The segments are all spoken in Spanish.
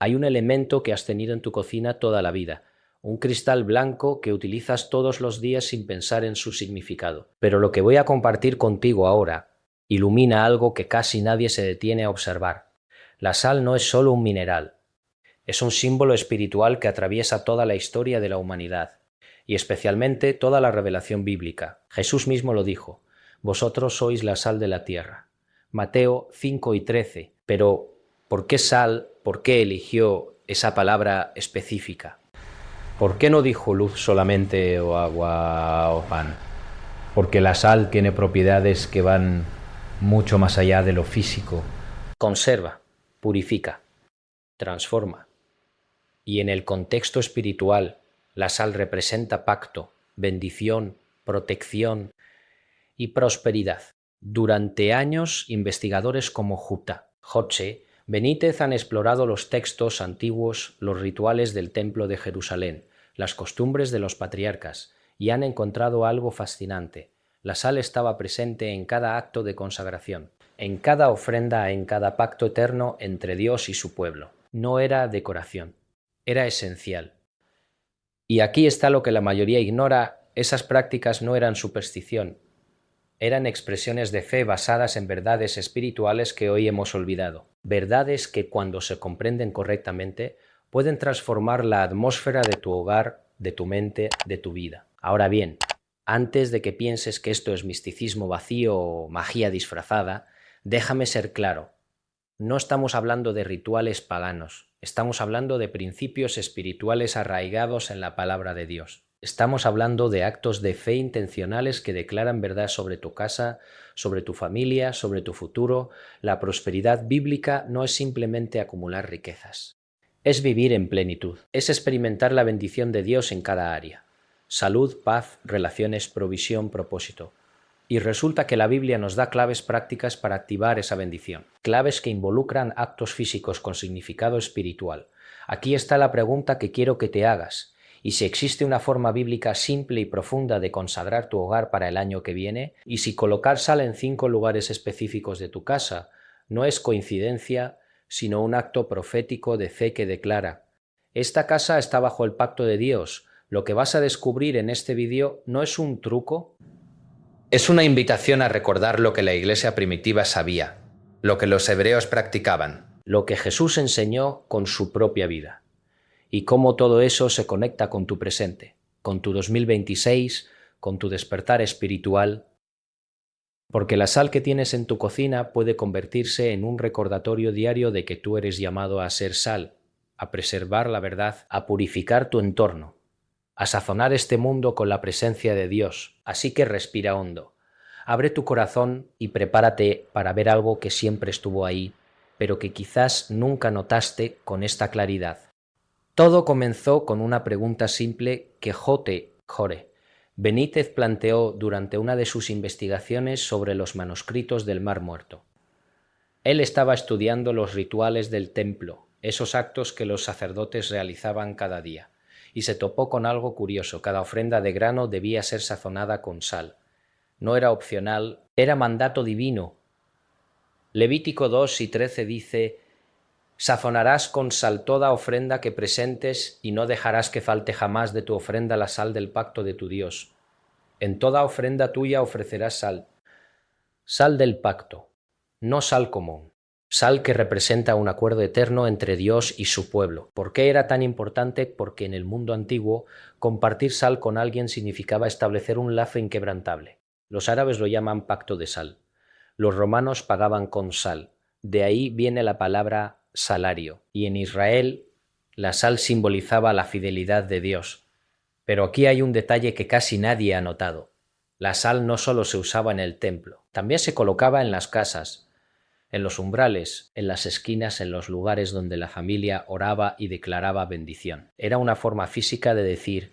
Hay un elemento que has tenido en tu cocina toda la vida, un cristal blanco que utilizas todos los días sin pensar en su significado. Pero lo que voy a compartir contigo ahora ilumina algo que casi nadie se detiene a observar. La sal no es solo un mineral, es un símbolo espiritual que atraviesa toda la historia de la humanidad, y especialmente toda la revelación bíblica. Jesús mismo lo dijo: vosotros sois la sal de la tierra. Mateo 5:13. Pero, ¿por qué sal? ¿Por qué eligió esa palabra específica? ¿Por qué no dijo luz solamente, o agua o pan? Porque la sal tiene propiedades que van mucho más allá de lo físico. Conserva, purifica, transforma. Y en el contexto espiritual, la sal representa pacto, bendición, protección y prosperidad. Durante años, investigadores como J. Benítez han explorado los textos antiguos, los rituales del Templo de Jerusalén, las costumbres de los patriarcas, y han encontrado algo fascinante. La sal estaba presente en cada acto de consagración, en cada ofrenda, en cada pacto eterno entre Dios y su pueblo. No era decoración, era esencial. Y aquí está lo que la mayoría ignora: esas prácticas no eran superstición, eran expresiones de fe basadas en verdades espirituales que hoy hemos olvidado. Verdades que, cuando se comprenden correctamente, pueden transformar la atmósfera de tu hogar, de tu mente, de tu vida. Ahora bien, antes de que pienses que esto es misticismo vacío o magia disfrazada, déjame ser claro. No estamos hablando de rituales paganos, estamos hablando de principios espirituales arraigados en la palabra de Dios. Estamos hablando de actos de fe intencionales que declaran verdad sobre tu casa, sobre tu familia, sobre tu futuro. La prosperidad bíblica no es simplemente acumular riquezas. Es vivir en plenitud, es experimentar la bendición de Dios en cada área. Salud, paz, relaciones, provisión, propósito. Y resulta que la Biblia nos da claves prácticas para activar esa bendición, claves que involucran actos físicos con significado espiritual. Aquí está la pregunta que quiero que te hagas: ¿y si existe una forma bíblica simple y profunda de consagrar tu hogar para el año que viene? ¿Y si colocar sal en 5 lugares específicos de tu casa no es coincidencia, sino un acto profético de fe que declara: esta casa está bajo el pacto de Dios? Lo que vas a descubrir en este vídeo no es un truco, es una invitación a recordar lo que la iglesia primitiva sabía, lo que los hebreos practicaban, lo que Jesús enseñó con su propia vida, y cómo todo eso se conecta con tu presente, con tu 2026, con tu despertar espiritual, porque la sal que tienes en tu cocina puede convertirse en un recordatorio diario de que tú eres llamado a ser sal, a preservar la verdad, a purificar tu entorno, a sazonar este mundo con la presencia de Dios. Así que respira hondo, abre tu corazón y prepárate para ver algo que siempre estuvo ahí, pero que quizás nunca notaste con esta claridad. Todo comenzó con una pregunta simple que J. Benítez planteó durante una de sus investigaciones sobre los manuscritos del Mar Muerto. Él estaba estudiando los rituales del templo, esos actos que los sacerdotes realizaban cada día, y se topó con algo curioso: cada ofrenda de grano debía ser sazonada con sal. No era opcional, era mandato divino. Levítico 2:13 dice: sazonarás con sal toda ofrenda que presentes, y no dejarás que falte jamás de tu ofrenda la sal del pacto de tu Dios. En toda ofrenda tuya ofrecerás sal. Sal del pacto, no sal común. Sal que representa un acuerdo eterno entre Dios y su pueblo. ¿Por qué era tan importante? Porque en el mundo antiguo, compartir sal con alguien significaba establecer un lazo inquebrantable. Los árabes lo llaman pacto de sal. Los romanos pagaban con sal. De ahí viene la palabra salario. Y en Israel, la sal simbolizaba la fidelidad de Dios. Pero aquí hay un detalle que casi nadie ha notado. La sal no solo se usaba en el templo, también se colocaba en las casas, en los umbrales, en las esquinas, en los lugares donde la familia oraba y declaraba bendición. Era una forma física de decir: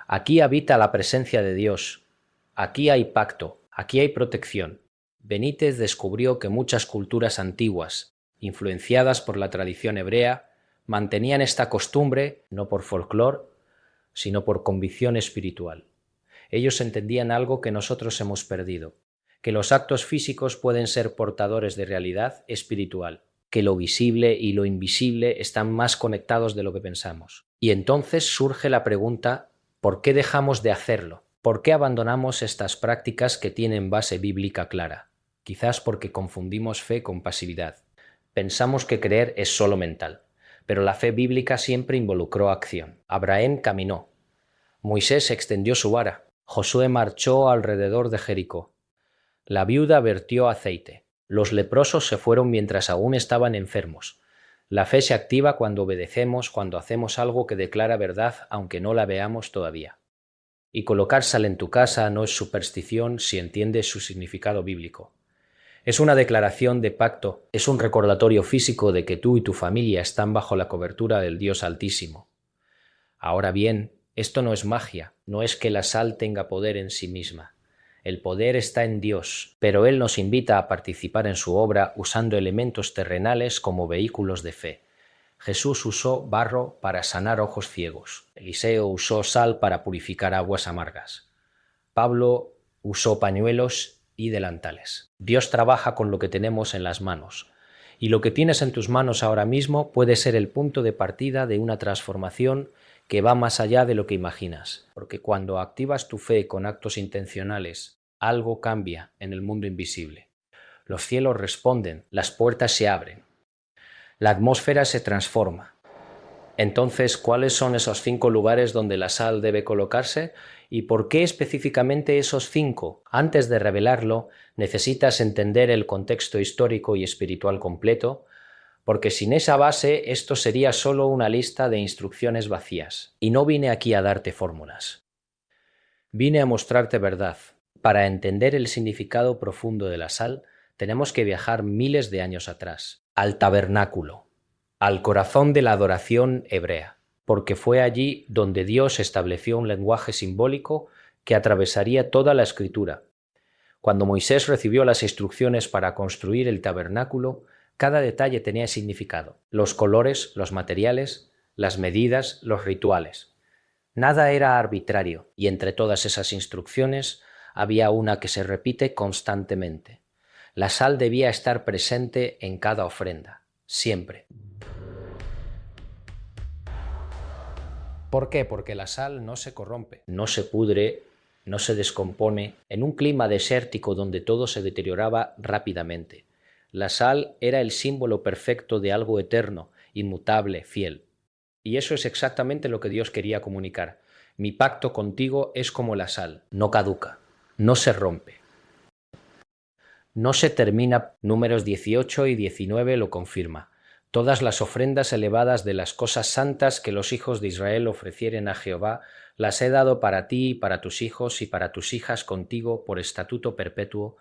aquí habita la presencia de Dios, aquí hay pacto, aquí hay protección. Benítez descubrió que muchas culturas antiguas, influenciadas por la tradición hebrea, mantenían esta costumbre no por folclore, sino por convicción espiritual. Ellos entendían algo que nosotros hemos perdido: que los actos físicos pueden ser portadores de realidad espiritual. que lo visible y lo invisible están más conectados de lo que pensamos. Y entonces surge la pregunta, ¿por qué dejamos de hacerlo? ¿Por qué abandonamos estas prácticas que tienen base bíblica clara? Quizás porque confundimos fe con pasividad. Pensamos que creer es solo mental, pero la fe bíblica siempre involucró acción. Abraham caminó. Moisés extendió su vara. Josué marchó alrededor de Jericó. La viuda vertió aceite. Los leprosos se fueron mientras aún estaban enfermos. La fe se activa cuando obedecemos, cuando hacemos algo que declara verdad, aunque no la veamos todavía. Y colocar sal en tu casa no es superstición si entiendes su significado bíblico. Es una declaración de pacto, es un recordatorio físico de que tú y tu familia están bajo la cobertura del Dios Altísimo. Ahora bien, esto no es magia, no es que la sal tenga poder en sí misma. El poder está en Dios, pero Él nos invita a participar en su obra usando elementos terrenales como vehículos de fe. Jesús usó barro para sanar ojos ciegos. Eliseo usó sal para purificar aguas amargas. Pablo usó pañuelos y delantales. Dios trabaja con lo que tenemos en las manos. Y lo que tienes en tus manos ahora mismo puede ser el punto de partida de una transformación que va más allá de lo que imaginas. Porque cuando activas tu fe con actos intencionales, algo cambia en el mundo invisible. Los cielos responden, las puertas se abren. La atmósfera se transforma. Entonces, ¿cuáles son esos 5 lugares donde la sal debe colocarse? ¿Y por qué específicamente esos 5? Antes de revelarlo, necesitas entender el contexto histórico y espiritual completo, porque sin esa base esto sería solo una lista de instrucciones vacías. Y no vine aquí a darte fórmulas. Vine a mostrarte verdad. Para entender el significado profundo de la sal, tenemos que viajar miles de años atrás, al tabernáculo, al corazón de la adoración hebrea, porque fue allí donde Dios estableció un lenguaje simbólico que atravesaría toda la Escritura. Cuando Moisés recibió las instrucciones para construir el tabernáculo, cada detalle tenía significado: los colores, los materiales, las medidas, los rituales. Nada era arbitrario, y entre todas esas instrucciones había una que se repite constantemente. La sal debía estar presente en cada ofrenda, siempre. ¿Por qué? Porque la sal no se corrompe, no se pudre, no se descompone. En un clima desértico donde todo se deterioraba rápidamente, la sal era el símbolo perfecto de algo eterno, inmutable, fiel. Y eso es exactamente lo que Dios quería comunicar. Mi pacto contigo es como la sal, no caduca, no se rompe. No se termina. Números 18 y 19 lo confirma. Todas las ofrendas elevadas de las cosas santas que los hijos de Israel ofrecieren a Jehová, las he dado para ti y para tus hijos y para tus hijas contigo por estatuto perpetuo.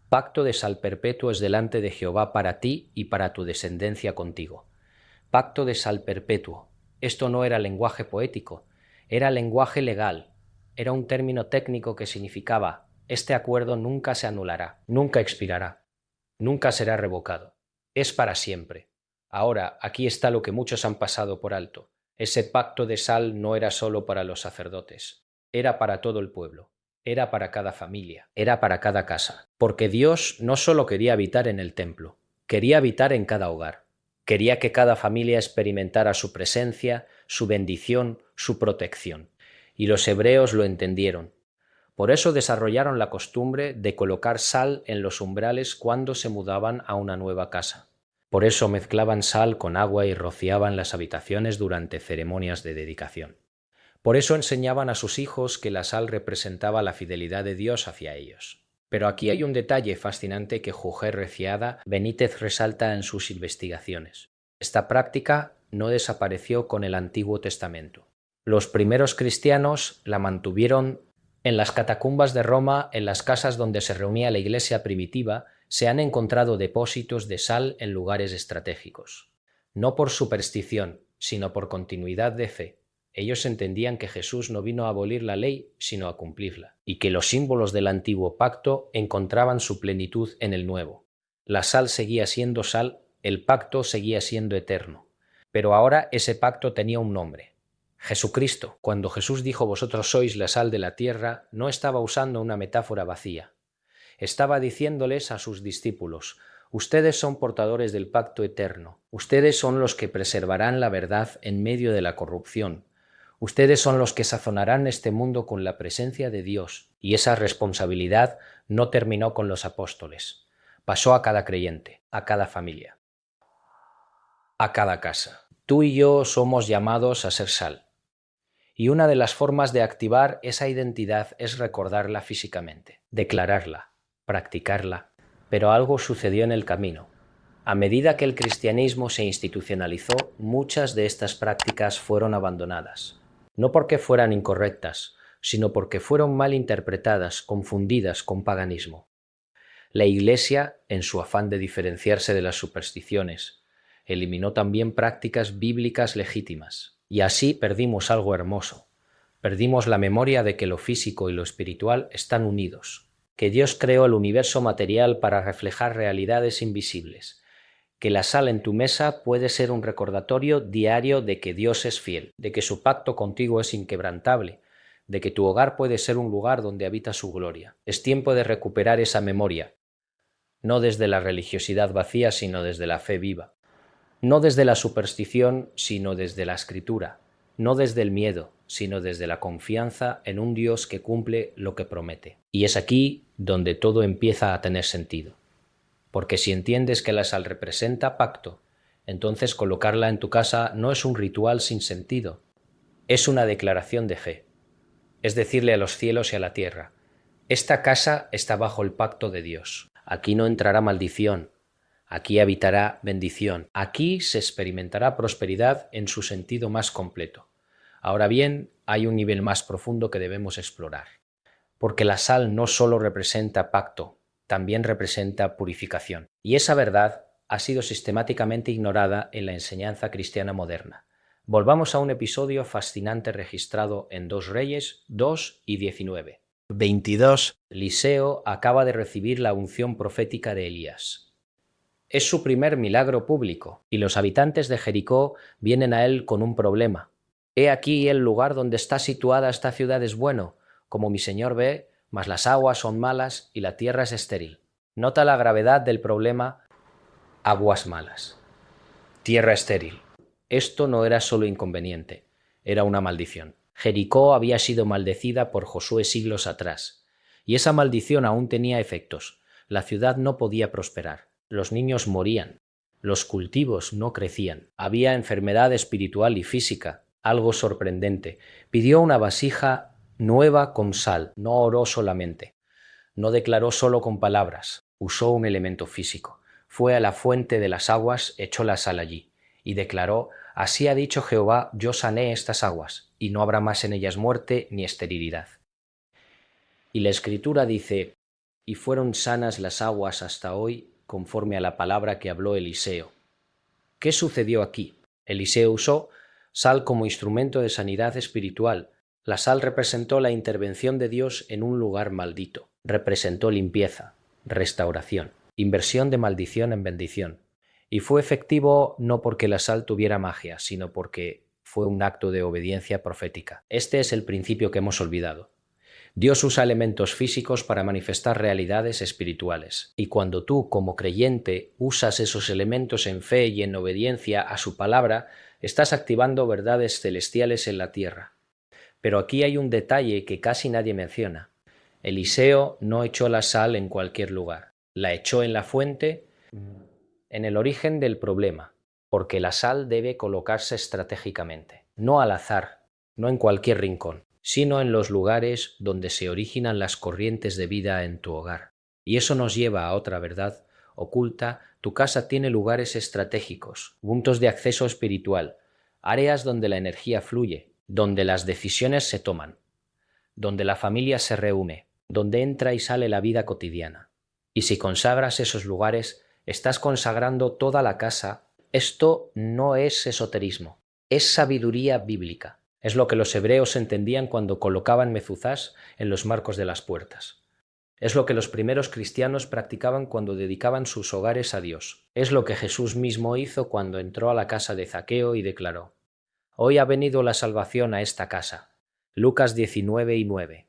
Pacto de sal perpetuo es delante de Jehová para ti y para tu descendencia contigo. Pacto de sal perpetuo. Esto no era lenguaje poético, era lenguaje legal. Era un término técnico que significaba: este acuerdo nunca se anulará, nunca expirará, nunca será revocado. Es para siempre. Ahora, aquí está lo que muchos han pasado por alto. Ese pacto de sal no era solo para los sacerdotes, era para todo el pueblo, era para cada familia, era para cada casa. Porque Dios no solo quería habitar en el templo, quería habitar en cada hogar. Quería que cada familia experimentara su presencia, su bendición, su protección. Y los hebreos lo entendieron. Por eso desarrollaron la costumbre de colocar sal en los umbrales cuando se mudaban a una nueva casa. Por eso mezclaban sal con agua y rociaban las habitaciones durante ceremonias de dedicación. Por eso enseñaban a sus hijos que la sal representaba la fidelidad de Dios hacia ellos. Pero aquí hay un detalle fascinante que Jorge Reciada Benítez resalta en sus investigaciones. Esta práctica no desapareció con el Antiguo Testamento. Los primeros cristianos la mantuvieron. En las catacumbas de Roma, en las casas donde se reunía la iglesia primitiva, se han encontrado depósitos de sal en lugares estratégicos. No por superstición, sino por continuidad de fe. Ellos entendían que Jesús no vino a abolir la ley, sino a cumplirla, y que los símbolos del antiguo pacto encontraban su plenitud en el nuevo. La sal seguía siendo sal, el pacto seguía siendo eterno. Pero ahora ese pacto tenía un nombre: Jesucristo. Cuando Jesús dijo «Vosotros sois la sal de la tierra», no estaba usando una metáfora vacía. Estaba diciéndoles a sus discípulos: Ustedes son portadores del pacto eterno. Ustedes son los que preservarán la verdad en medio de la corrupción. Ustedes son los que sazonarán este mundo con la presencia de Dios. Y esa responsabilidad no terminó con los apóstoles. Pasó a cada creyente, a cada familia, a cada casa. Tú y yo somos llamados a ser sal. Y una de las formas de activar esa identidad es recordarla físicamente, declararla, practicarla. Pero algo sucedió en el camino. A medida que el cristianismo se institucionalizó, muchas de estas prácticas fueron abandonadas. No porque fueran incorrectas, sino porque fueron mal interpretadas, confundidas con paganismo. La Iglesia, en su afán de diferenciarse de las supersticiones, eliminó también prácticas bíblicas legítimas. Y así perdimos algo hermoso. Perdimos la memoria de que lo físico y lo espiritual están unidos, que Dios creó el universo material para reflejar realidades invisibles, que la sal en tu mesa puede ser un recordatorio diario de que Dios es fiel, de que su pacto contigo es inquebrantable, de que tu hogar puede ser un lugar donde habita su gloria. Es tiempo de recuperar esa memoria, no desde la religiosidad vacía, sino desde la fe viva. No desde la superstición, sino desde la Escritura. No desde el miedo, sino desde la confianza en un Dios que cumple lo que promete. Y es aquí donde todo empieza a tener sentido. Porque si entiendes que la sal representa pacto, entonces colocarla en tu casa no es un ritual sin sentido. Es una declaración de fe. Es decirle a los cielos y a la tierra: esta casa está bajo el pacto de Dios. Aquí no entrará maldición. Aquí habitará bendición. Aquí se experimentará prosperidad en su sentido más completo. Ahora bien, hay un nivel más profundo que debemos explorar. Porque la sal no solo representa pacto, también representa purificación. Y esa verdad ha sido sistemáticamente ignorada en la enseñanza cristiana moderna. Volvamos a un episodio fascinante registrado en 2 Reyes 2 y 19. 22. Eliseo acaba de recibir la unción profética de Elías. Es su primer milagro público, y los habitantes de Jericó vienen a él con un problema. He aquí el lugar donde está situada esta ciudad es bueno, como mi señor ve, mas las aguas son malas y la tierra es estéril. Nota la gravedad del problema: aguas malas, tierra estéril. Esto no era solo inconveniente, era una maldición. Jericó había sido maldecida por Josué siglos atrás, y esa maldición aún tenía efectos. La ciudad no podía prosperar. Los niños morían, los cultivos no crecían, había enfermedad espiritual y física. Algo sorprendente. Pidió una vasija nueva con sal, no oró solamente, no declaró solo con palabras, usó un elemento físico. Fue a la fuente de las aguas, echó la sal allí, y declaró: así ha dicho Jehová, yo sané estas aguas, y no habrá más en ellas muerte ni esterilidad. Y la Escritura dice: y fueron sanas las aguas hasta hoy, conforme a la palabra que habló Eliseo. ¿Qué sucedió aquí? Eliseo usó sal como instrumento de sanidad espiritual. La sal representó la intervención de Dios en un lugar maldito. Representó limpieza, restauración, inversión de maldición en bendición. Y fue efectivo no porque la sal tuviera magia, sino porque fue un acto de obediencia profética. Este es el principio que hemos olvidado. Dios usa elementos físicos para manifestar realidades espirituales. Y cuando tú, como creyente, usas esos elementos en fe y en obediencia a su palabra, estás activando verdades celestiales en la tierra. Pero aquí hay un detalle que casi nadie menciona. Eliseo no echó la sal en cualquier lugar. La echó en la fuente, en el origen del problema, porque la sal debe colocarse estratégicamente, no al azar, no en cualquier rincón, sino en los lugares donde se originan las corrientes de vida en tu hogar. Y eso nos lleva a otra verdad oculta: tu casa tiene lugares estratégicos, puntos de acceso espiritual, áreas donde la energía fluye, donde las decisiones se toman, donde la familia se reúne, donde entra y sale la vida cotidiana. Y si consagras esos lugares, estás consagrando toda la casa. Esto no es esoterismo, es sabiduría bíblica. Es lo que los hebreos entendían cuando colocaban mezuzás en los marcos de las puertas. Es lo que los primeros cristianos practicaban cuando dedicaban sus hogares a Dios. Es lo que Jesús mismo hizo cuando entró a la casa de Zaqueo y declaró: hoy ha venido la salvación a esta casa. Lucas 19:9.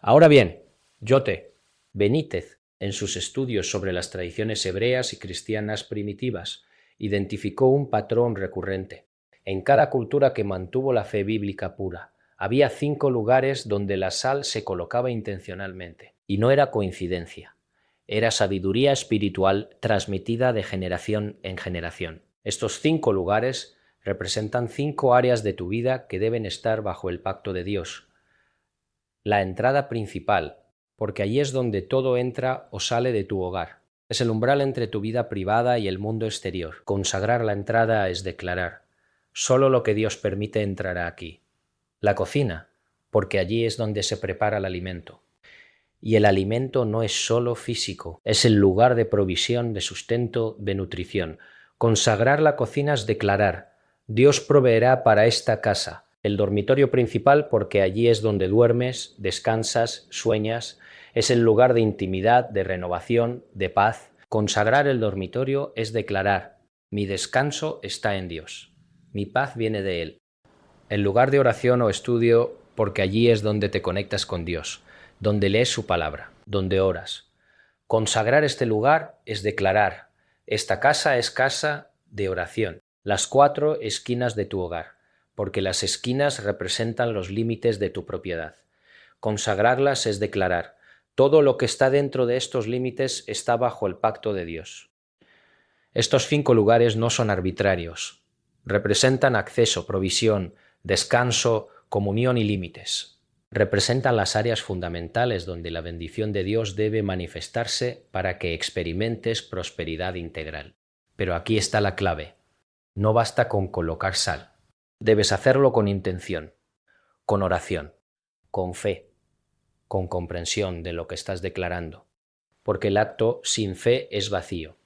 Ahora bien, Yote, Benítez, En sus estudios sobre las tradiciones hebreas y cristianas primitivas, identificó un patrón recurrente. En cada cultura que mantuvo la fe bíblica pura, había 5 lugares donde la sal se colocaba intencionalmente. Y no era coincidencia. Era sabiduría espiritual transmitida de generación en generación. Estos 5 lugares representan 5 áreas de tu vida que deben estar bajo el pacto de Dios. La entrada principal, porque allí es donde todo entra o sale de tu hogar. Es el umbral entre tu vida privada y el mundo exterior. Consagrar la entrada es declarar: solo lo que Dios permite entrará aquí. La cocina, porque allí es donde se prepara el alimento. Y el alimento no es solo físico, es el lugar de provisión, de sustento, de nutrición. Consagrar la cocina es declarar: Dios proveerá para esta casa. El dormitorio principal, porque allí es donde duermes, descansas, sueñas. Es el lugar de intimidad, de renovación, de paz. Consagrar el dormitorio es declarar: mi descanso está en Dios. Mi paz viene de Él. El lugar de oración o estudio, porque allí es donde te conectas con Dios, donde lees su palabra, donde oras. Consagrar este lugar es declarar: esta casa es casa de oración. Las 4 esquinas de tu hogar, porque las esquinas representan los límites de tu propiedad. Consagrarlas es declarar: todo lo que está dentro de estos límites está bajo el pacto de Dios. Estos 5 lugares no son arbitrarios. Representan acceso, provisión, descanso, comunión y límites. Representan las áreas fundamentales donde la bendición de Dios debe manifestarse para que experimentes prosperidad integral. Pero aquí está la clave. No basta con colocar sal. Debes hacerlo con intención, con oración, con fe, con comprensión de lo que estás declarando. Porque el acto sin fe es vacío,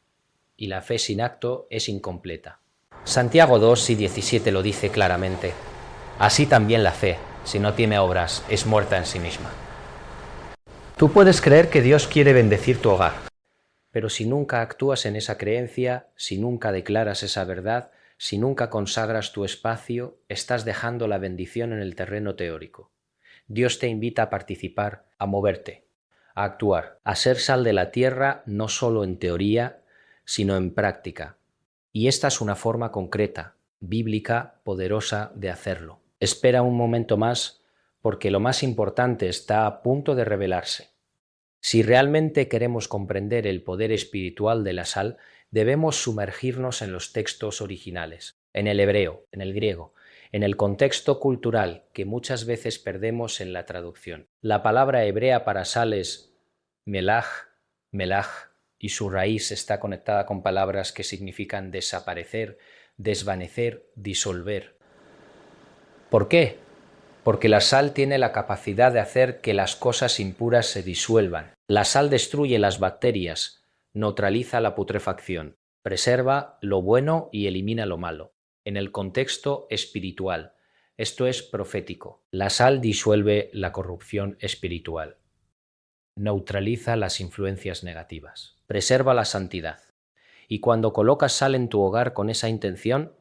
y la fe sin acto es incompleta. Santiago 2 y 17 lo dice claramente. Así también la fe, si no tiene obras, es muerta en sí misma. Tú puedes creer que Dios quiere bendecir tu hogar, pero si nunca actúas en esa creencia, si nunca declaras esa verdad, si nunca consagras tu espacio, estás dejando la bendición en el terreno teórico. Dios te invita a participar, a moverte, a actuar, a ser sal de la tierra no solo en teoría, sino en práctica. Y esta es una forma concreta, bíblica, poderosa de hacerlo. Espera un momento más, porque lo más importante está a punto de revelarse. Si realmente queremos comprender el poder espiritual de la sal, debemos sumergirnos en los textos originales, en el hebreo, en el griego, en el contexto cultural que muchas veces perdemos en la traducción. La palabra hebrea para sal es melaj, y su raíz está conectada con palabras que significan desaparecer, desvanecer, disolver. ¿Por qué? Porque la sal tiene la capacidad de hacer que las cosas impuras se disuelvan. La sal destruye las bacterias, neutraliza la putrefacción, preserva lo bueno y elimina lo malo. En el contexto espiritual, esto es profético. La sal disuelve la corrupción espiritual. Neutraliza las influencias negativas. Preserva la santidad. Y cuando colocas sal en tu hogar con esa intención,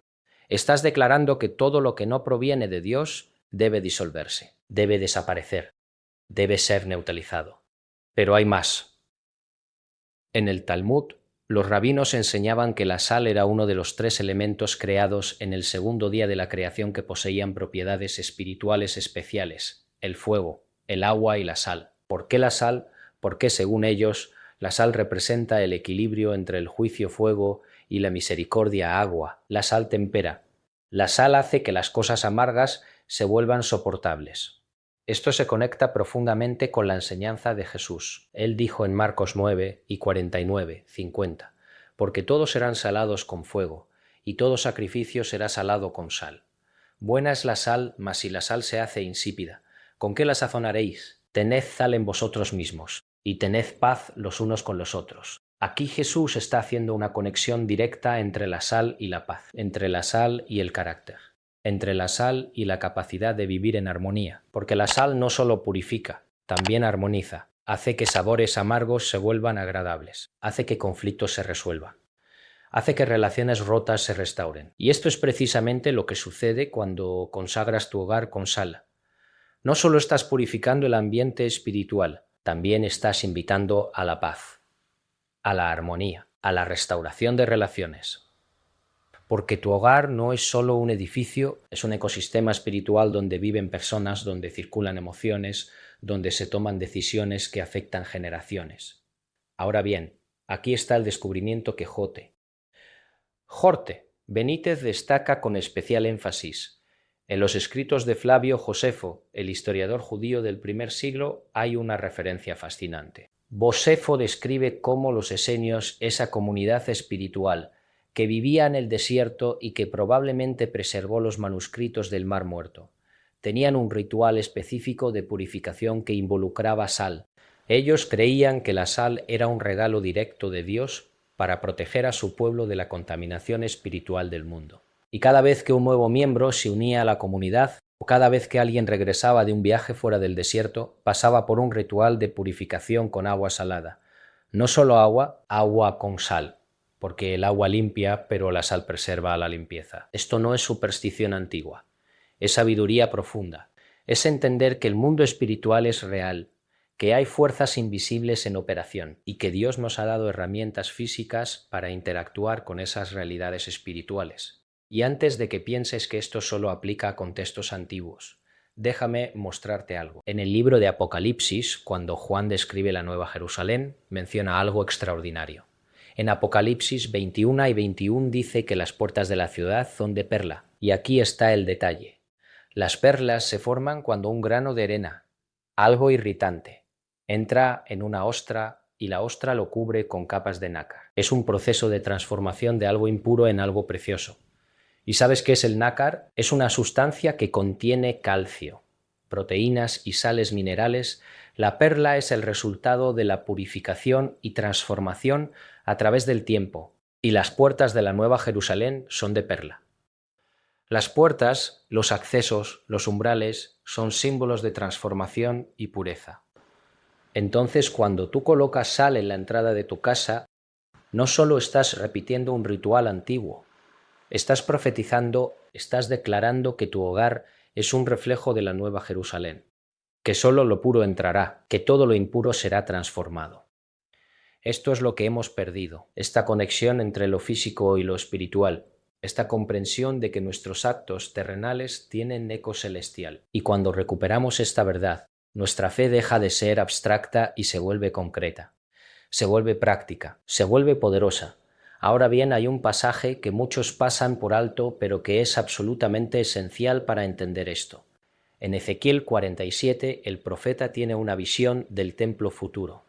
estás declarando que todo lo que no proviene de Dios debe disolverse, debe desaparecer, debe ser neutralizado. Pero hay más. En el Talmud, los rabinos enseñaban que la sal era uno de los 3 elementos creados en el segundo día de la creación que poseían propiedades espirituales especiales: el fuego, el agua y la sal. ¿Por qué la sal? Porque, según ellos, la sal representa el equilibrio entre el juicio fuego y la misericordia agua. La sal tempera. La sal hace que las cosas amargas se vuelvan soportables. Esto se conecta profundamente con la enseñanza de Jesús. Él dijo en Marcos 9 y 49, 50, porque todos serán salados con fuego, y todo sacrificio será salado con sal. Buena es la sal, mas si la sal se hace insípida, ¿con qué la sazonaréis? Tened sal en vosotros mismos, y tened paz los unos con los otros. Aquí Jesús está haciendo una conexión directa entre la sal y la paz, entre la sal y el carácter, entre la sal y la capacidad de vivir en armonía, porque la sal no solo purifica, también armoniza, hace que sabores amargos se vuelvan agradables, hace que conflictos se resuelvan, hace que relaciones rotas se restauren. Y esto es precisamente lo que sucede cuando consagras tu hogar con sal. No solo estás purificando el ambiente espiritual, también estás invitando a la paz. a la armonía, a la restauración de relaciones. Porque tu hogar no es solo un edificio, es un ecosistema espiritual donde viven personas, donde circulan emociones, donde se toman decisiones que afectan generaciones. Ahora bien, aquí está el descubrimiento que Jorge Benítez destaca con especial énfasis. En los escritos de Flavio Josefo, el historiador judío del primer siglo, hay una referencia fascinante. Josefo describe cómo los esenios, esa comunidad espiritual, que vivía en el desierto y que probablemente preservó los manuscritos del Mar Muerto, tenían un ritual específico de purificación que involucraba sal. Ellos creían que la sal era un regalo directo de Dios para proteger a su pueblo de la contaminación espiritual del mundo. Y cada vez que un nuevo miembro se unía a la comunidad, o cada vez que alguien regresaba de un viaje fuera del desierto, pasaba por un ritual de purificación con agua salada. No solo agua, agua con sal, porque el agua limpia, pero la sal preserva la limpieza. Esto no es superstición antigua, es sabiduría profunda, es entender que el mundo espiritual es real, que hay fuerzas invisibles en operación y que Dios nos ha dado herramientas físicas para interactuar con esas realidades espirituales. Y antes de que pienses que esto solo aplica a contextos antiguos, déjame mostrarte algo. En el libro de Apocalipsis, cuando Juan describe la Nueva Jerusalén, menciona algo extraordinario. En Apocalipsis 21 y 21 dice que las puertas de la ciudad son de perla, y aquí está el detalle. Las perlas se forman cuando un grano de arena, algo irritante, entra en una ostra y la ostra lo cubre con capas de nácar. Es un proceso de transformación de algo impuro en algo precioso. ¿Y sabes qué es el nácar? Es una sustancia que contiene calcio, proteínas y sales minerales. La perla es el resultado de la purificación y transformación a través del tiempo, y las puertas de la Nueva Jerusalén son de perla. Las puertas, los accesos, los umbrales son símbolos de transformación y pureza. Entonces, cuando tú colocas sal en la entrada de tu casa, no solo estás repitiendo un ritual antiguo, estás profetizando, estás declarando que tu hogar es un reflejo de la Nueva Jerusalén, que solo lo puro entrará, que todo lo impuro será transformado. Esto es lo que hemos perdido, esta conexión entre lo físico y lo espiritual, esta comprensión de que nuestros actos terrenales tienen eco celestial. Y cuando recuperamos esta verdad, nuestra fe deja de ser abstracta y se vuelve concreta, se vuelve práctica, se vuelve poderosa. Ahora bien, hay un pasaje que muchos pasan por alto, pero que es absolutamente esencial para entender esto. En Ezequiel 47, el profeta tiene una visión del templo futuro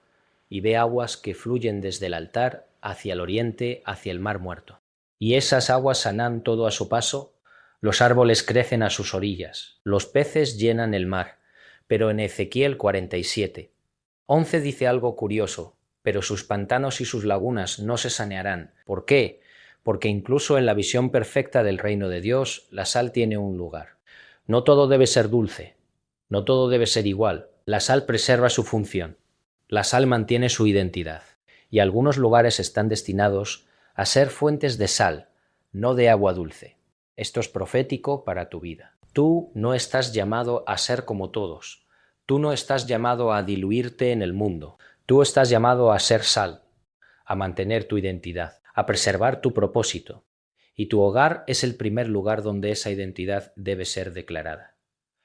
y ve aguas que fluyen desde el altar hacia el oriente, hacia el Mar Muerto. Y esas aguas sanan todo a su paso, los árboles crecen a sus orillas, los peces llenan el mar. Pero en Ezequiel 47, 11 dice algo curioso, pero sus pantanos y sus lagunas no se sanearán. ¿Por qué? Porque incluso en la visión perfecta del reino de Dios, la sal tiene un lugar. No todo debe ser dulce, no todo debe ser igual. La sal preserva su función, la sal mantiene su identidad, y algunos lugares están destinados a ser fuentes de sal, no de agua dulce. Esto es profético para tu vida. Tú no estás llamado a ser como todos. Tú no estás llamado a diluirte en el mundo. Tú estás llamado a ser sal, a mantener tu identidad, a preservar tu propósito. Y tu hogar es el primer lugar donde esa identidad debe ser declarada.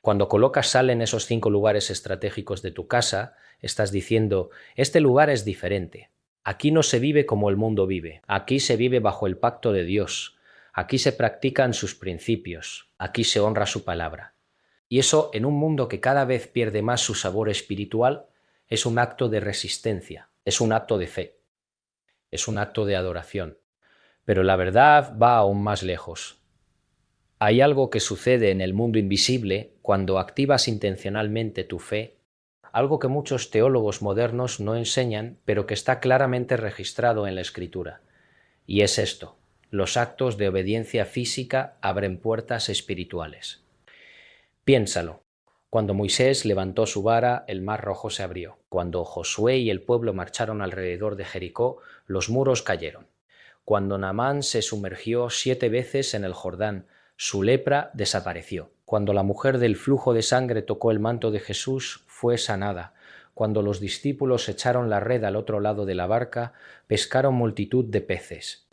Cuando colocas sal en esos 5 lugares estratégicos de tu casa, estás diciendo, este lugar es diferente. Aquí no se vive como el mundo vive. Aquí se vive bajo el pacto de Dios. Aquí se practican sus principios, aquí se honra su palabra. Y eso, en un mundo que cada vez pierde más su sabor espiritual, es un acto de resistencia, es un acto de fe, es un acto de adoración. Pero la verdad va aún más lejos. Hay algo que sucede en el mundo invisible cuando activas intencionalmente tu fe, algo que muchos teólogos modernos no enseñan, pero que está claramente registrado en la Escritura. Y es esto. Los actos de obediencia física abren puertas espirituales. Piénsalo. Cuando Moisés levantó su vara, el mar rojo se abrió. Cuando Josué y el pueblo marcharon alrededor de Jericó, los muros cayeron. Cuando Naamán se sumergió 7 veces en el Jordán, su lepra desapareció. Cuando la mujer del flujo de sangre tocó el manto de Jesús, fue sanada. cuando los discípulos echaron la red al otro lado de la barca, pescaron multitud de peces.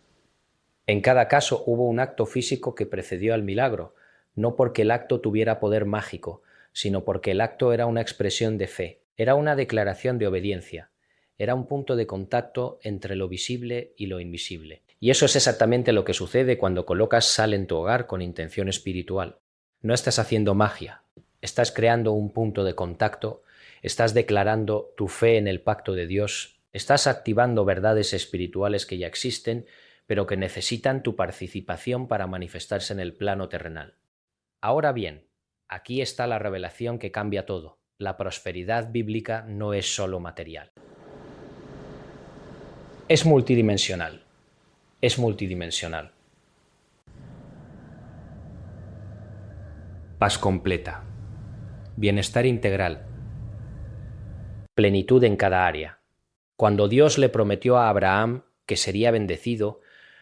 En cada caso hubo un acto físico que precedió al milagro, no porque el acto tuviera poder mágico, sino porque el acto era una expresión de fe, era una declaración de obediencia, era un punto de contacto entre lo visible y lo invisible. Y eso es exactamente lo que sucede cuando colocas sal en tu hogar con intención espiritual. No estás haciendo magia, estás creando un punto de contacto, estás declarando tu fe en el pacto de Dios, estás activando verdades espirituales que ya existen, pero que necesitan tu participación para manifestarse en el plano terrenal. Ahora bien, aquí está la revelación que cambia todo. La prosperidad bíblica no es solo material. Es multidimensional. Es multidimensional. Paz completa. Bienestar integral. Plenitud en cada área. Cuando Dios le prometió a Abraham que sería bendecido,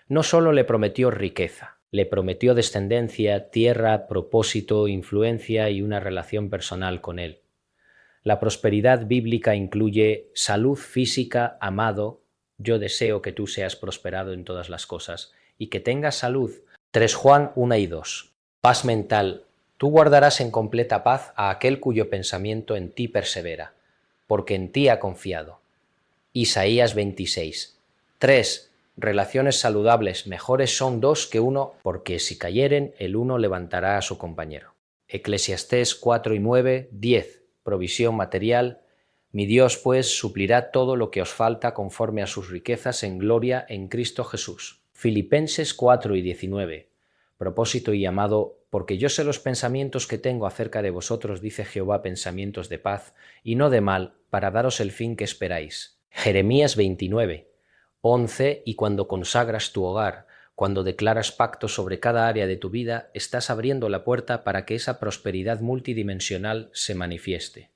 no solo le prometió riqueza, le prometió descendencia, tierra, propósito, influencia y una relación personal con él. La prosperidad bíblica incluye salud física, amado, yo deseo que tú seas prosperado en todas las cosas y que tengas salud. 3 Juan 1 y 2. Paz mental. Tú guardarás en completa paz a aquel cuyo pensamiento en ti persevera, porque en ti ha confiado. Isaías 26. 3. Relaciones saludables. Mejores son 2 que 1, porque si cayeren, el uno levantará a su compañero. Eclesiastés 4 y 9. 10. Provisión material. Mi Dios, pues, suplirá todo lo que os falta conforme a sus riquezas en gloria en Cristo Jesús. Filipenses 4 y 19. Propósito y llamado, porque yo sé los pensamientos que tengo acerca de vosotros, dice Jehová, pensamientos de paz y no de mal, para daros el fin que esperáis. Jeremías 29. 11. Y cuando consagras tu hogar, cuando declaras pacto sobre cada área de tu vida, estás abriendo la puerta para que esa prosperidad multidimensional se manifieste.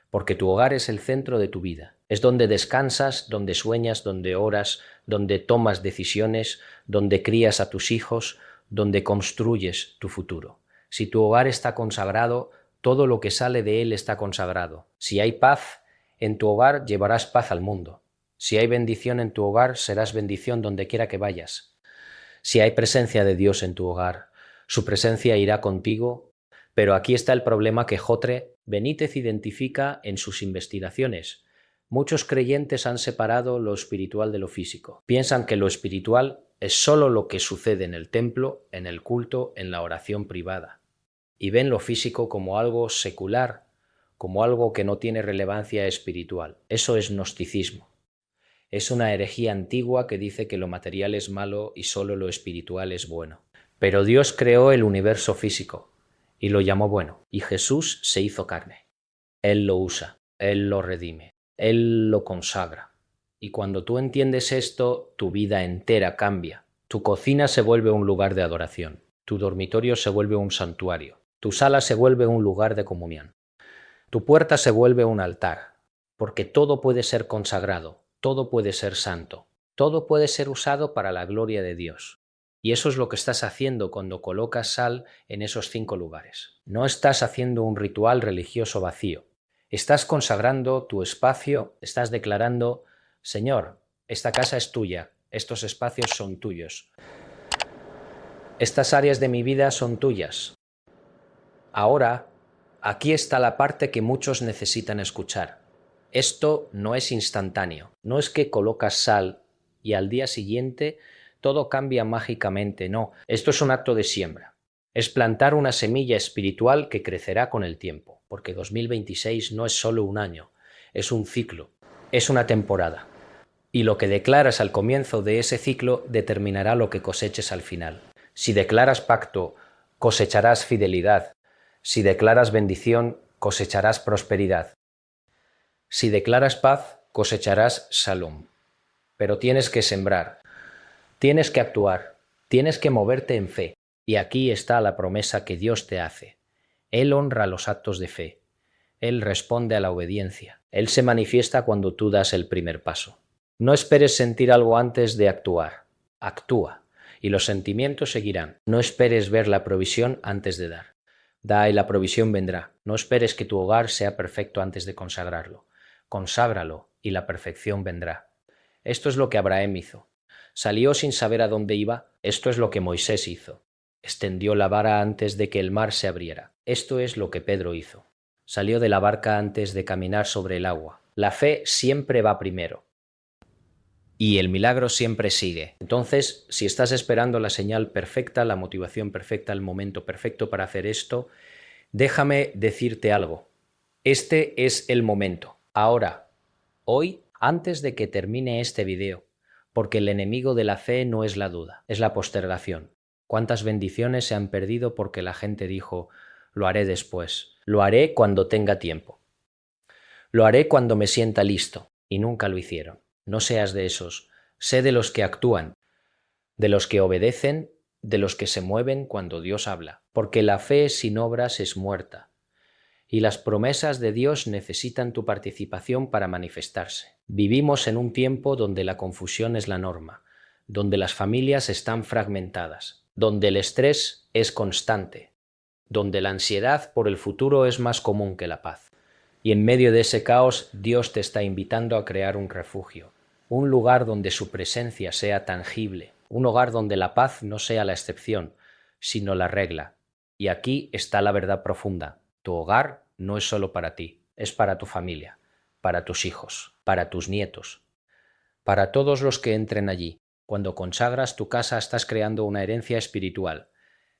Porque tu hogar es el centro de tu vida. Es donde descansas, donde sueñas, donde oras, donde tomas decisiones, donde crías a tus hijos, donde construyes tu futuro. Si tu hogar está consagrado, todo lo que sale de él está consagrado. Si hay paz en tu hogar, llevarás paz al mundo. Si hay bendición en tu hogar, serás bendición donde quiera que vayas. Si hay presencia de Dios en tu hogar, su presencia irá contigo. Pero aquí está el problema que Jotre Benítez identifica en sus investigaciones. Muchos creyentes han separado lo espiritual de lo físico. Piensan que lo espiritual es solo lo que sucede en el templo, en el culto, en la oración privada. Y ven lo físico como algo secular, como algo que no tiene relevancia espiritual. Eso es gnosticismo. Es una herejía antigua que dice que lo material es malo y solo lo espiritual es bueno. Pero Dios creó el universo físico y lo llamó bueno, y Jesús se hizo carne. Él lo usa, Él lo redime, Él lo consagra. Y cuando tú entiendes esto, tu vida entera cambia. Tu cocina se vuelve un lugar de adoración, tu dormitorio se vuelve un santuario, tu sala se vuelve un lugar de comunión, tu puerta se vuelve un altar, porque todo puede ser consagrado, todo puede ser santo, todo puede ser usado para la gloria de Dios. Y eso es lo que estás haciendo cuando colocas sal en esos 5 lugares. No estás haciendo un ritual religioso vacío. Estás consagrando tu espacio, estás declarando, Señor, esta casa es tuya, estos espacios son tuyos. Estas áreas de mi vida son tuyas. Ahora, aquí está la parte que muchos necesitan escuchar. Esto no es instantáneo. No es que colocas sal y al día siguiente todo cambia mágicamente, no. Esto es un acto de siembra. Es plantar una semilla espiritual que crecerá con el tiempo, porque 2026 no es solo un año, es un ciclo, es una temporada. Y lo que declaras al comienzo de ese ciclo determinará lo que coseches al final. Si declaras pacto, cosecharás fidelidad. Si declaras bendición, cosecharás prosperidad. Si declaras paz, cosecharás shalom. Pero tienes que sembrar. Tienes que actuar, tienes que moverte en fe. Y aquí está la promesa que Dios te hace. Él honra los actos de fe. Él responde a la obediencia. Él se manifiesta cuando tú das el primer paso. No esperes sentir algo antes de actuar. Actúa. Y los sentimientos seguirán. No esperes ver la provisión antes de dar. Da y la provisión vendrá. No esperes que tu hogar sea perfecto antes de consagrarlo. conságralo y la perfección vendrá. Esto es lo que Abraham hizo. Salió sin saber a dónde iba. Esto es lo que Moisés hizo. Extendió la vara antes de que el mar se abriera. Esto es lo que Pedro hizo. Salió de la barca antes de caminar sobre el agua. La fe siempre va primero. Y el milagro siempre sigue. Entonces, si estás esperando la señal perfecta, la motivación perfecta, el momento perfecto para hacer esto, déjame decirte algo. Este es el momento. Ahora, hoy, antes de que termine este video, porque el enemigo de la fe no es la duda, es la postergación. ¿Cuántas bendiciones se han perdido porque la gente dijo, lo haré después, lo haré cuando tenga tiempo, lo haré cuando me sienta listo, y nunca lo hicieron? No seas de esos, sé de los que actúan, de los que obedecen, de los que se mueven cuando Dios habla, porque la fe sin obras es muerta. Y las promesas de Dios necesitan tu participación para manifestarse. Vivimos en un tiempo donde la confusión es la norma, donde las familias están fragmentadas, donde el estrés es constante, donde la ansiedad por el futuro es más común que la paz. Y en medio de ese caos, Dios te está invitando a crear un refugio, un lugar donde su presencia sea tangible, un hogar donde la paz no sea la excepción, sino la regla. Y aquí está la verdad profunda. Tu hogar no es solo para ti, es para tu familia, para tus hijos, para tus nietos, para todos los que entren allí. Cuando consagras tu casa estás creando una herencia espiritual.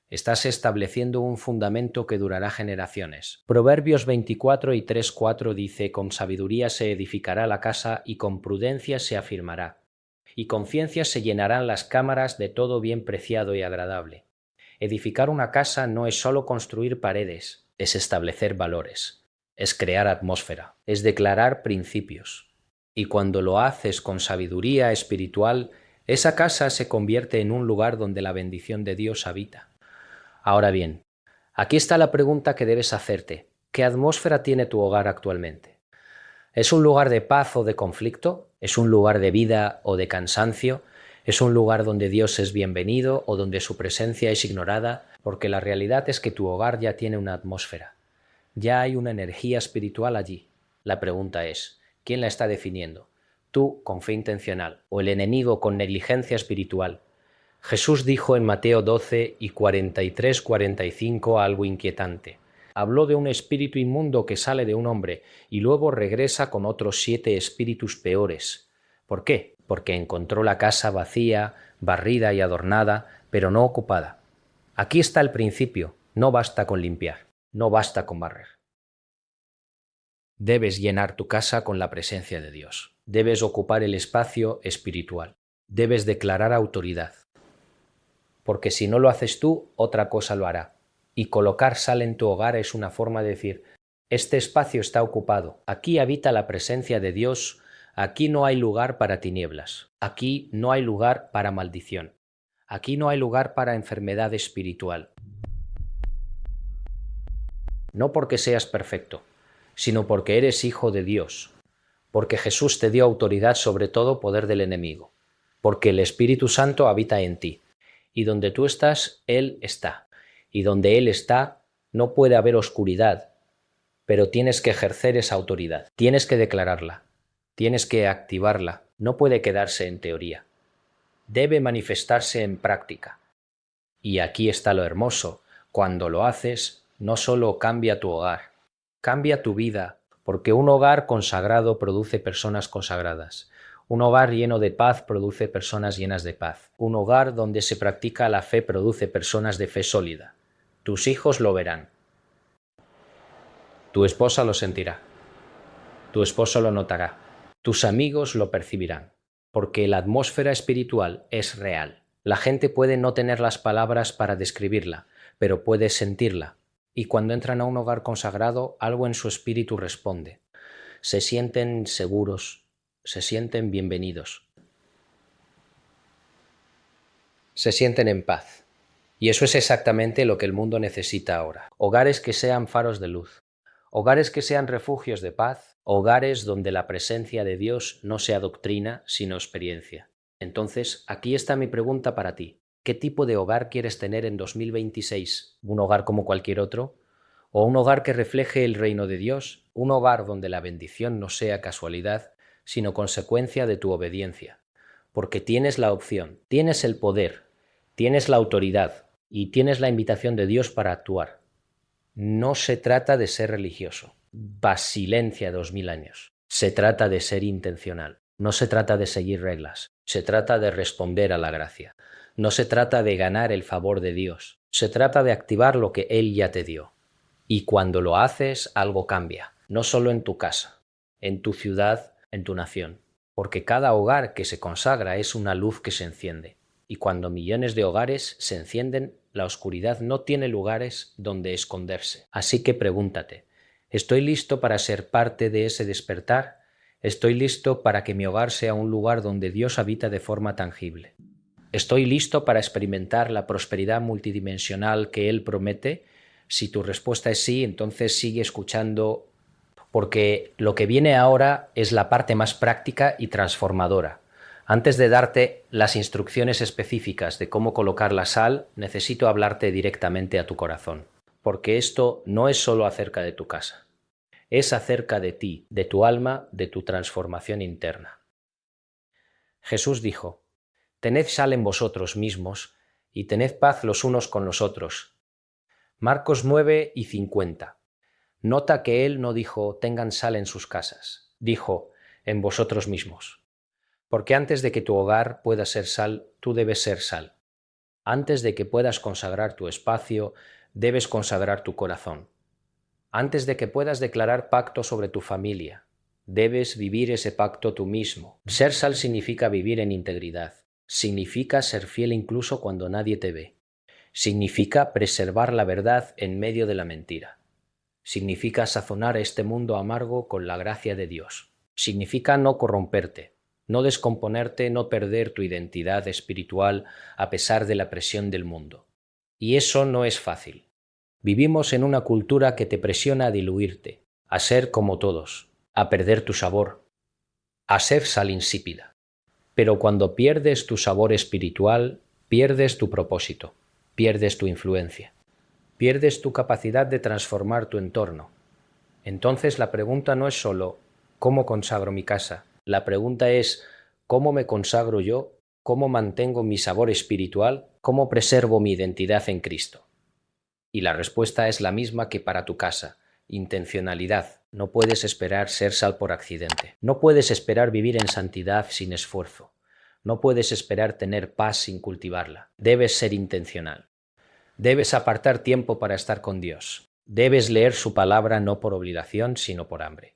Estás estableciendo un fundamento que durará generaciones. Proverbios 24 y 3:4 dice: con sabiduría se edificará la casa y con prudencia se afirmará. Y con ciencia se llenarán las cámaras de todo bien preciado y agradable. Edificar una casa no es solo construir paredes, es establecer valores, es crear atmósfera, es declarar principios. Y cuando lo haces con sabiduría espiritual, esa casa se convierte en un lugar donde la bendición de Dios habita. Ahora bien, aquí está la pregunta que debes hacerte. ¿Qué atmósfera tiene tu hogar actualmente? ¿Es un lugar de paz o de conflicto? ¿Es un lugar de vida o de cansancio? ¿Es un lugar donde Dios es bienvenido o donde su presencia es ignorada? Porque la realidad es que tu hogar ya tiene una atmósfera. Ya hay una energía espiritual allí. La pregunta es, ¿quién la está definiendo? ¿Tú con fe intencional o el enemigo con negligencia espiritual? Jesús dijo en Mateo 12 y 43-45 algo inquietante. Habló de un espíritu inmundo que sale de un hombre y luego regresa con otros 7 espíritus peores. ¿Por qué? Porque encontró la casa vacía, barrida y adornada, pero no ocupada. Aquí está el principio. No basta con limpiar, no basta con barrer. Debes llenar tu casa con la presencia de Dios. Debes ocupar el espacio espiritual. Debes declarar autoridad. Porque si no lo haces tú, otra cosa lo hará. Y colocar sal en tu hogar es una forma de decir, este espacio está ocupado, aquí habita la presencia de Dios, aquí no hay lugar para tinieblas, aquí no hay lugar para maldición, aquí no hay lugar para enfermedad espiritual. No porque seas perfecto, sino porque eres hijo de Dios, porque Jesús te dio autoridad sobre todo poder del enemigo, porque el Espíritu Santo habita en ti. Y donde tú estás, Él está. Y donde Él está, no puede haber oscuridad, pero tienes que ejercer esa autoridad. Tienes que declararla. Tienes que activarla. No puede quedarse en teoría. Debe manifestarse en práctica. Y aquí está lo hermoso. Cuando lo haces, no solo cambia tu hogar, cambia tu vida, porque un hogar consagrado produce personas consagradas. Un hogar lleno de paz produce personas llenas de paz. Un hogar donde se practica la fe produce personas de fe sólida. Tus hijos lo verán. Tu esposa lo sentirá. Tu esposo lo notará. Tus amigos lo percibirán. Porque la atmósfera espiritual es real. La gente puede no tener las palabras para describirla, pero puede sentirla. Y cuando entran a un hogar consagrado, algo en su espíritu responde. Se sienten seguros. Se sienten bienvenidos. Se sienten en paz. Y eso es exactamente lo que el mundo necesita ahora. Hogares que sean faros de luz. Hogares que sean refugios de paz. Hogares donde la presencia de Dios no sea doctrina, sino experiencia. Entonces, aquí está mi pregunta para ti. ¿Qué tipo de hogar quieres tener en 2026? ¿Un hogar como cualquier otro? o un hogar que refleje el reino de Dios, un hogar donde la bendición no sea casualidad, sino consecuencia de tu obediencia, porque tienes la opción, tienes el poder, tienes la autoridad y tienes la invitación de Dios para actuar. No se trata de ser religioso, basilencia 2000 años. Se trata de ser intencional. No se trata de seguir reglas. Se trata de responder a la gracia. No se trata de ganar el favor de Dios. Se trata de activar lo que Él ya te dio. Y cuando lo haces, algo cambia. No solo en tu casa, en tu ciudad, en tu nación. Porque cada hogar que se consagra es una luz que se enciende. Y cuando millones de hogares se encienden, la oscuridad no tiene lugares donde esconderse. Así que pregúntate, ¿estoy listo para ser parte de ese despertar? ¿Estoy listo para que mi hogar sea un lugar donde Dios habita de forma tangible? ¿Estoy listo para experimentar la prosperidad multidimensional que Él promete? Si tu respuesta es sí, entonces sigue escuchando, porque lo que viene ahora es la parte más práctica y transformadora. Antes de darte las instrucciones específicas de cómo colocar la sal, necesito hablarte directamente a tu corazón, porque esto no es solo acerca de tu casa, es acerca de ti, de tu alma, de tu transformación interna. Jesús dijo: «Tened sal en vosotros mismos y tened paz los unos con los otros». Marcos 9:50. Nota que él no dijo «tengan sal en sus casas», dijo «en vosotros mismos». Porque antes de que tu hogar pueda ser sal, tú debes ser sal. Antes de que puedas consagrar tu espacio, debes consagrar tu corazón. Antes de que puedas declarar pacto sobre tu familia, debes vivir ese pacto tú mismo. Ser sal significa vivir en integridad. Significa ser fiel incluso cuando nadie te ve. Significa preservar la verdad en medio de la mentira. Significa sazonar este mundo amargo con la gracia de Dios. Significa no corromperte, no descomponerte, no perder tu identidad espiritual a pesar de la presión del mundo. Y eso no es fácil. Vivimos en una cultura que te presiona a diluirte, a ser como todos, a perder tu sabor, a ser sal insípida. Pero cuando pierdes tu sabor espiritual, pierdes tu propósito, pierdes tu influencia, pierdes tu capacidad de transformar tu entorno. Entonces la pregunta no es solo ¿cómo consagro mi casa? La pregunta es ¿cómo me consagro yo? ¿Cómo mantengo mi sabor espiritual? ¿Cómo preservo mi identidad en Cristo? Y la respuesta es la misma que para tu casa: intencionalidad. No puedes esperar ser sal por accidente. No puedes esperar vivir en santidad sin esfuerzo. No puedes esperar tener paz sin cultivarla. Debes ser intencional. Debes apartar tiempo para estar con Dios. Debes leer su palabra no por obligación, sino por hambre.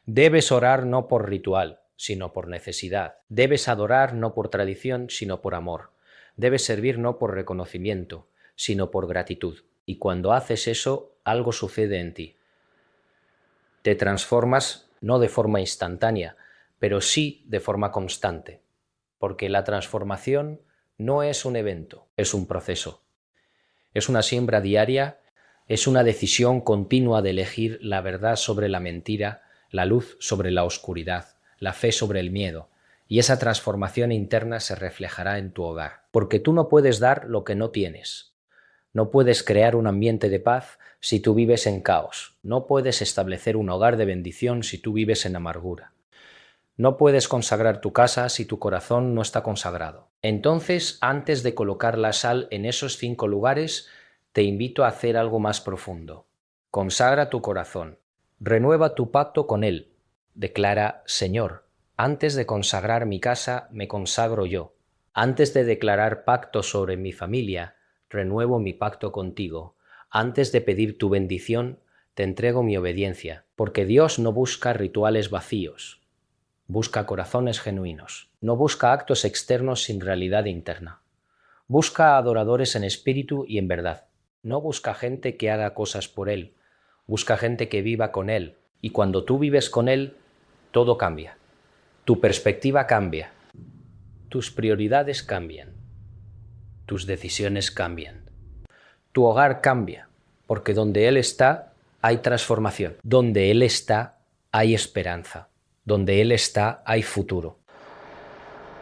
Debes orar no por ritual, sino por necesidad. Debes adorar no por tradición, sino por amor. Debes servir no por reconocimiento, sino por gratitud. Y cuando haces eso, algo sucede en ti. Te transformas no de forma instantánea, pero sí de forma constante. Porque la transformación no es un evento, es un proceso. Es una siembra diaria, es una decisión continua de elegir la verdad sobre la mentira, la luz sobre la oscuridad, la fe sobre el miedo, y esa transformación interna se reflejará en tu hogar. Porque tú no puedes dar lo que no tienes. No puedes crear un ambiente de paz si tú vives en caos. No puedes establecer un hogar de bendición si tú vives en amargura. No puedes consagrar tu casa si tu corazón no está consagrado. Entonces, antes de colocar la sal en esos 5 lugares, te invito a hacer algo más profundo. Consagra tu corazón. Renueva tu pacto con Él. Declara: Señor, antes de consagrar mi casa, me consagro yo. Antes de declarar pacto sobre mi familia, renuevo mi pacto contigo. Antes de pedir tu bendición, te entrego mi obediencia, porque Dios no busca rituales vacíos. Busca corazones genuinos. No busca actos externos sin realidad interna. Busca adoradores en espíritu y en verdad. No busca gente que haga cosas por Él. Busca gente que viva con Él. Y cuando tú vives con Él, todo cambia. Tu perspectiva cambia. Tus prioridades cambian. Tus decisiones cambian. Tu hogar cambia, porque donde Él está, hay transformación. Donde Él está, hay esperanza. Donde Él está, hay futuro.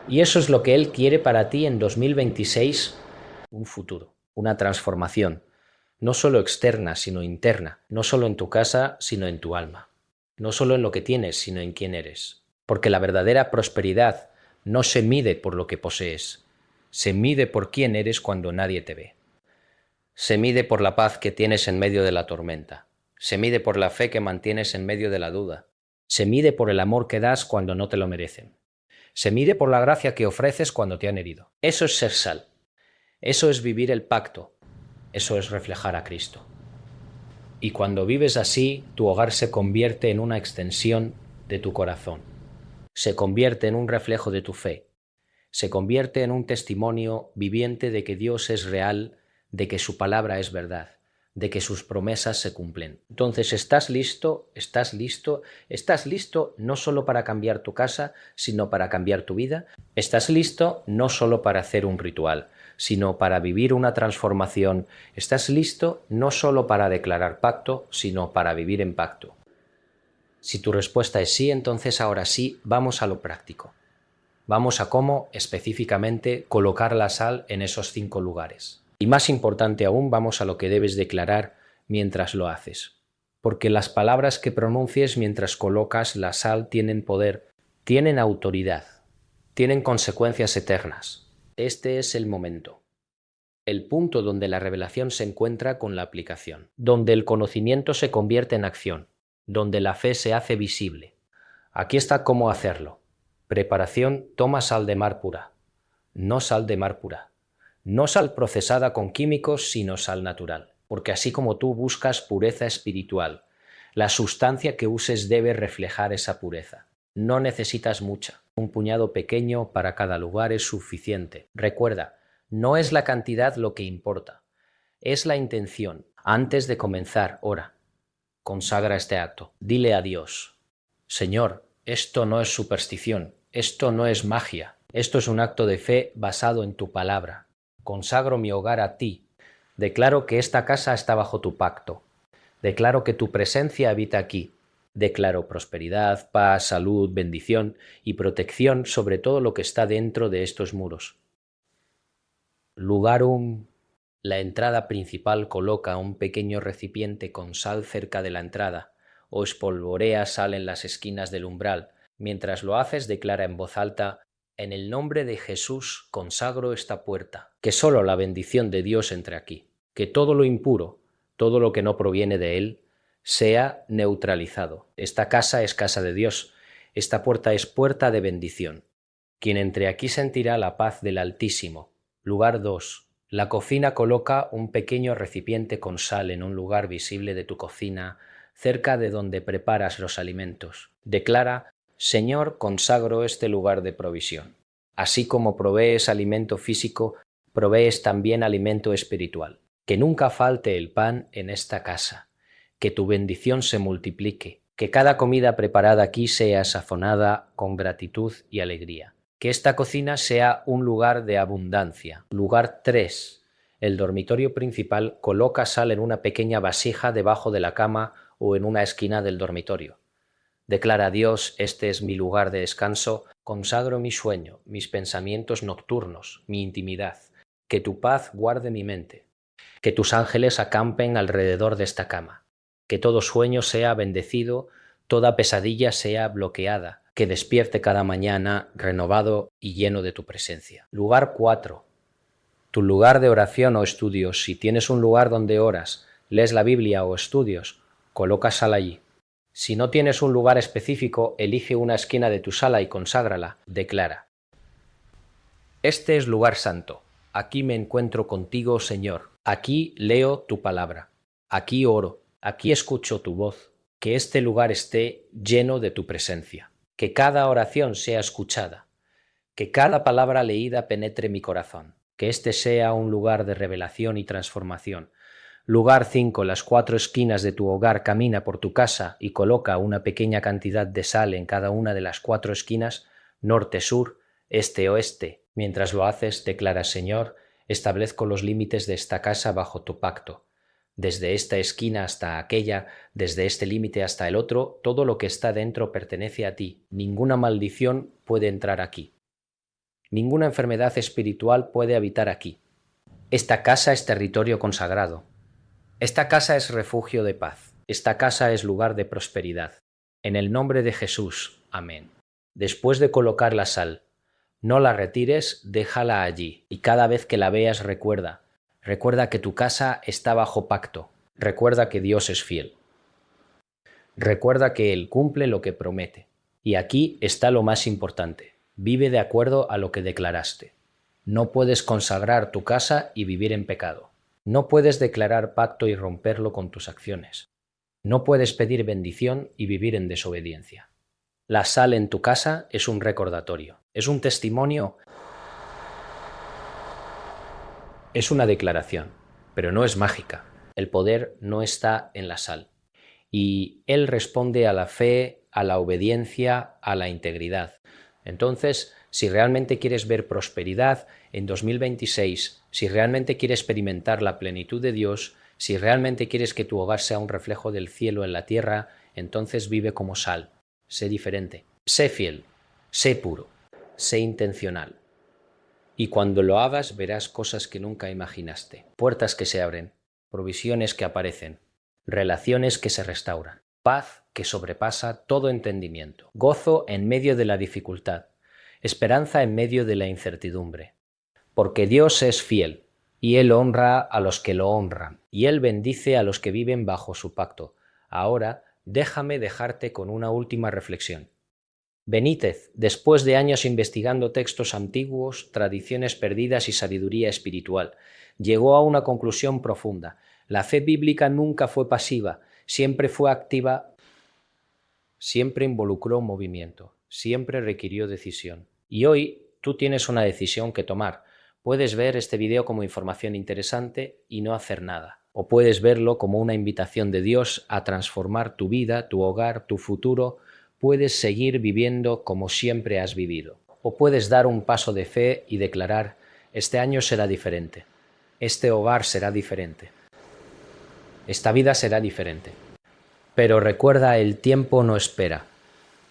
Y eso es lo que Él quiere para ti en 2026, un futuro, una transformación. no solo externa, sino interna, no solo en tu casa, sino en tu alma, no solo en lo que tienes, sino en quién eres. Porque la verdadera prosperidad no se mide por lo que posees, se mide por quién eres cuando nadie te ve. Se mide por la paz que tienes en medio de la tormenta, se mide por la fe que mantienes en medio de la duda, se mide por el amor que das cuando no te lo merecen, se mide por la gracia que ofreces cuando te han herido. Eso es ser sal, eso es vivir el pacto, eso es reflejar a Cristo. Y cuando vives así, tu hogar se convierte en una extensión de tu corazón, se convierte en un reflejo de tu fe, se convierte en un testimonio viviente de que Dios es real, de que su palabra es verdad, de que sus promesas se cumplen. Entonces, ¿estás listo? ¿Estás listo? ¿Estás listo no solo para cambiar tu casa, sino para cambiar tu vida? ¿Estás listo no solo para hacer un ritual, sino para vivir una transformación? ¿Estás listo no solo para declarar pacto, sino para vivir en pacto? Si tu respuesta es sí, entonces ahora sí, vamos a lo práctico. Vamos a cómo específicamente colocar la sal en esos 5 lugares. Y más importante aún, vamos a lo que debes declarar mientras lo haces. Porque las palabras que pronuncies mientras colocas la sal tienen poder, tienen autoridad, tienen consecuencias eternas. Este es el momento. El punto donde la revelación se encuentra con la aplicación, donde el conocimiento se convierte en acción, donde la fe se hace visible. Aquí está cómo hacerlo. Preparación: toma sal de mar pura, no sal de mar pura. No sal procesada con químicos, sino sal natural, porque así como tú buscas pureza espiritual, la sustancia que uses debe reflejar esa pureza. No necesitas mucha, un puñado pequeño para cada lugar es suficiente. Recuerda, no es la cantidad lo que importa, es la intención. Antes de comenzar, ora, consagra este acto, dile a Dios: Señor, esto no es superstición, esto no es magia, esto es un acto de fe basado en tu palabra. Consagro mi hogar a ti. Declaro que esta casa está bajo tu pacto. Declaro que tu presencia habita aquí. Declaro prosperidad, paz, salud, bendición y protección sobre todo lo que está dentro de estos muros. Lugarum. La entrada principal coloca un pequeño recipiente con sal cerca de la entrada, o espolvorea sal en las esquinas del umbral. Mientras lo haces, declara en voz alta: en el nombre de Jesús consagro esta puerta, que solo la bendición de Dios entre aquí, que todo lo impuro, todo lo que no proviene de Él, sea neutralizado. Esta casa es casa de Dios, esta puerta es puerta de bendición. Quien entre aquí sentirá la paz del Altísimo. Lugar 2. La cocina coloca un pequeño recipiente con sal en un lugar visible de tu cocina, cerca de donde preparas los alimentos. Declara: Señor, consagro este lugar de provisión. Así como provees alimento físico, provees también alimento espiritual. Que nunca falte el pan en esta casa, que tu bendición se multiplique, que cada comida preparada aquí sea sazonada con gratitud y alegría. Que esta cocina sea un lugar de abundancia. Lugar 3. El dormitorio principal coloca sal en una pequeña vasija debajo de la cama o en una esquina del dormitorio. Declara a Dios: este es mi lugar de descanso, consagro mi sueño, mis pensamientos nocturnos, mi intimidad. Que tu paz guarde mi mente. Que tus ángeles acampen alrededor de esta cama. Que todo sueño sea bendecido, toda pesadilla sea bloqueada. Que despierte cada mañana renovado y lleno de tu presencia. Lugar 4. Tu lugar de oración o estudios. Si tienes un lugar donde oras, lees la Biblia o estudios, coloca sal allí. Si no tienes un lugar específico, elige una esquina de tu sala y conságrala. Declara: este es lugar santo. Aquí me encuentro contigo, Señor. Aquí leo tu palabra. Aquí oro. Aquí escucho tu voz. Que este lugar esté lleno de tu presencia. Que cada oración sea escuchada. Que cada palabra leída penetre mi corazón. Que este sea un lugar de revelación y transformación. Lugar 5. Las 4 esquinas de tu hogar. Camina por tu casa y coloca una pequeña cantidad de sal en cada una de las 4 esquinas, norte, sur, este, oeste. Mientras lo haces, declara: Señor, establezco los límites de esta casa bajo tu pacto. Desde esta esquina hasta aquella, desde este límite hasta el otro, todo lo que está dentro pertenece a ti. Ninguna maldición puede entrar aquí. Ninguna enfermedad espiritual puede habitar aquí. Esta casa es territorio consagrado. Esta casa es refugio de paz. Esta casa es lugar de prosperidad. En el nombre de Jesús. Amén. Después de colocar la sal, no la retires, déjala allí, y cada vez que la veas recuerda que tu casa está bajo pacto, recuerda que Dios es fiel, recuerda que Él cumple lo que promete. Y aquí está lo más importante, vive de acuerdo a lo que declaraste. No puedes consagrar tu casa y vivir en pecado. No puedes declarar pacto y romperlo con tus acciones. No puedes pedir bendición y vivir en desobediencia. La sal en tu casa es un recordatorio, es un testimonio, es una declaración, pero no es mágica. El poder no está en la sal. Y Él responde a la fe, a la obediencia, a la integridad. Entonces, si realmente quieres ver prosperidad en 2026, si realmente quieres experimentar la plenitud de Dios, si realmente quieres que tu hogar sea un reflejo del cielo en la tierra, entonces vive como sal. Sé diferente, sé fiel, sé puro, sé intencional. Y cuando lo hagas verás cosas que nunca imaginaste, puertas que se abren, provisiones que aparecen, relaciones que se restauran, paz que sobrepasa todo entendimiento, gozo en medio de la dificultad, esperanza en medio de la incertidumbre. Porque Dios es fiel, y Él honra a los que lo honran, y Él bendice a los que viven bajo su pacto. Ahora, déjame dejarte con una última reflexión. Benítez, después de años investigando textos antiguos, tradiciones perdidas y sabiduría espiritual, llegó a una conclusión profunda. La fe bíblica nunca fue pasiva, siempre fue activa, siempre involucró movimiento, siempre requirió decisión. Y hoy tú tienes una decisión que tomar. Puedes ver este video como información interesante y no hacer nada. O puedes verlo como una invitación de Dios a transformar tu vida, tu hogar, tu futuro. Puedes seguir viviendo como siempre has vivido. O puedes dar un paso de fe y declarar: este año será diferente. Este hogar será diferente. Esta vida será diferente. Pero recuerda, el tiempo no espera.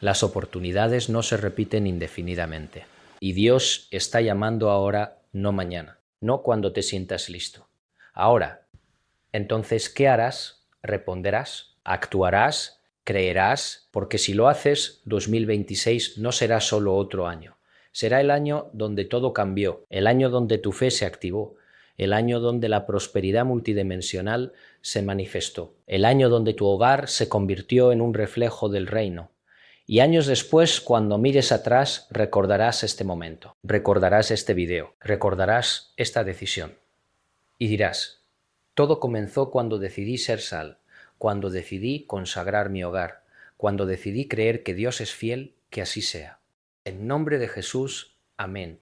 Las oportunidades no se repiten indefinidamente. Y Dios está llamando ahora, no mañana, no cuando te sientas listo. Ahora. Entonces, ¿qué harás? ¿Responderás? ¿Actuarás? ¿Creerás? Porque si lo haces, 2026 no será solo otro año. Será el año donde todo cambió, el año donde tu fe se activó, el año donde la prosperidad multidimensional se manifestó, el año donde tu hogar se convirtió en un reflejo del reino. Y años después, cuando mires atrás, recordarás este momento, recordarás este video, recordarás esta decisión. Y dirás: todo comenzó cuando decidí ser sal, cuando decidí consagrar mi hogar, cuando decidí creer que Dios es fiel, que así sea. En nombre de Jesús, amén.